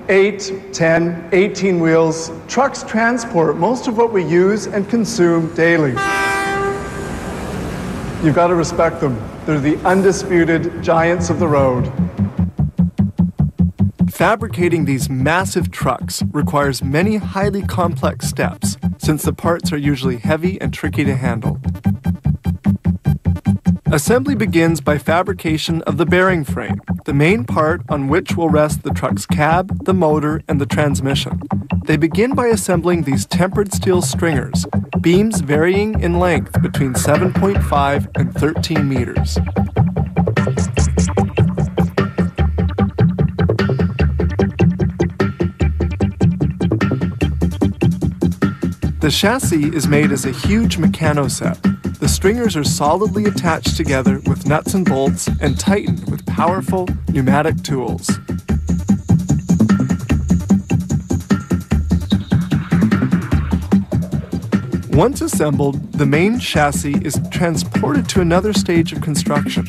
8, 10, 18 wheels, trucks transport most of what we use and consume daily. You've got to respect them. They're the undisputed giants of the road. Fabricating these massive trucks requires many highly complex steps, since the parts are usually heavy and tricky to handle. Assembly begins by fabrication of the bearing frame, the main part on which will rest the truck's cab, the motor, and the transmission. They begin by assembling these tempered steel stringers, beams varying in length between 7.5 and 13 meters. The chassis is made as a huge Meccano set. The stringers are solidly attached together with nuts and bolts and tightened with powerful pneumatic tools. Once assembled, the main chassis is transported to another stage of construction.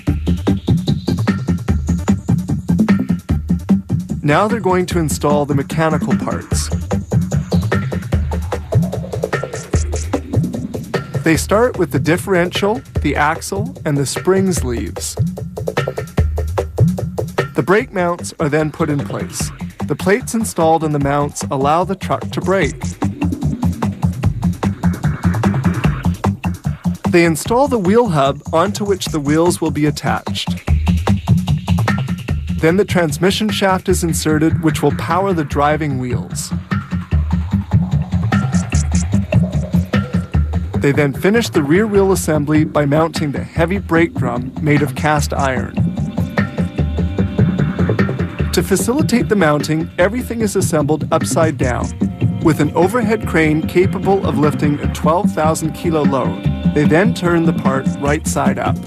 Now they're going to install the mechanical parts. They start with the differential, the axle, and the spring sleeves. The brake mounts are then put in place. The plates installed in the mounts allow the truck to brake. They install the wheel hub onto which the wheels will be attached. Then the transmission shaft is inserted, which will power the driving wheels. They then finish the rear wheel assembly by mounting the heavy brake drum made of cast iron. To facilitate the mounting, everything is assembled upside down. With an overhead crane capable of lifting a 12,000 kilo load, they then turn the part right side up.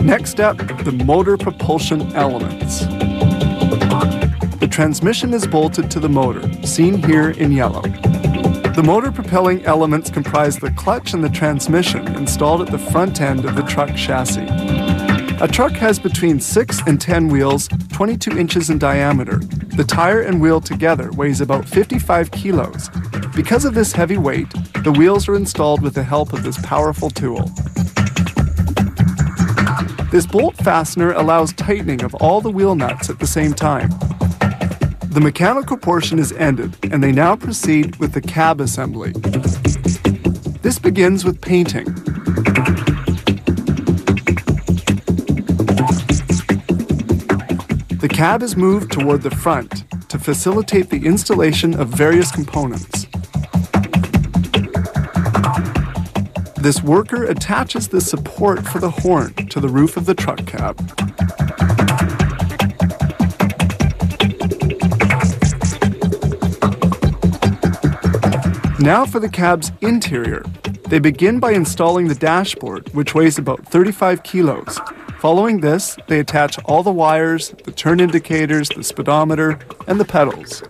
Next up, the motor propulsion elements. The transmission is bolted to the motor, seen here in yellow. The motor propelling elements comprise the clutch and the transmission installed at the front end of the truck chassis. A truck has between 6 and 10 wheels, 22 inches in diameter. The tire and wheel together weighs about 55 kilos. Because of this heavy weight, the wheels are installed with the help of this powerful tool. This bolt fastener allows tightening of all the wheel nuts at the same time. The mechanical portion is ended, and they now proceed with the cab assembly. This begins with painting. The cab is moved toward the front to facilitate the installation of various components. This worker attaches the support for the horn to the roof of the truck cab. Now for the cab's interior. They begin by installing the dashboard, which weighs about 35 kilos. Following this, they attach all the wires, the turn indicators, the speedometer, and the pedals.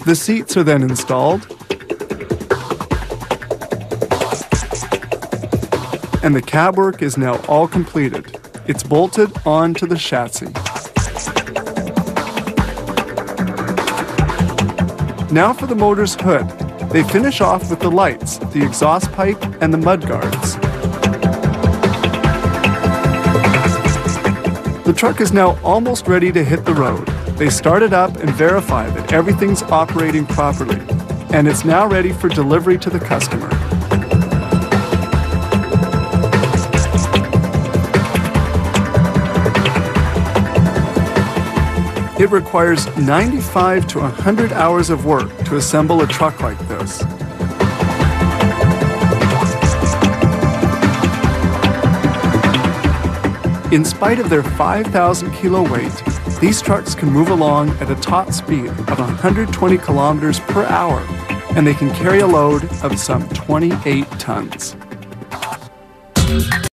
The seats are then installed, and the cab work is now all completed. It's bolted onto the chassis. Now for the motor's hood. They finish off with the lights, the exhaust pipe, and the mud guards. The truck is now almost ready to hit the road. They start it up and verify that everything's operating properly, and it's now ready for delivery to the customer. It requires 95 to 100 hours of work to assemble a truck like this. In spite of their 5,000 kilo weight, these trucks can move along at a top speed of 120 kilometers per hour, and they can carry a load of some 28 tons.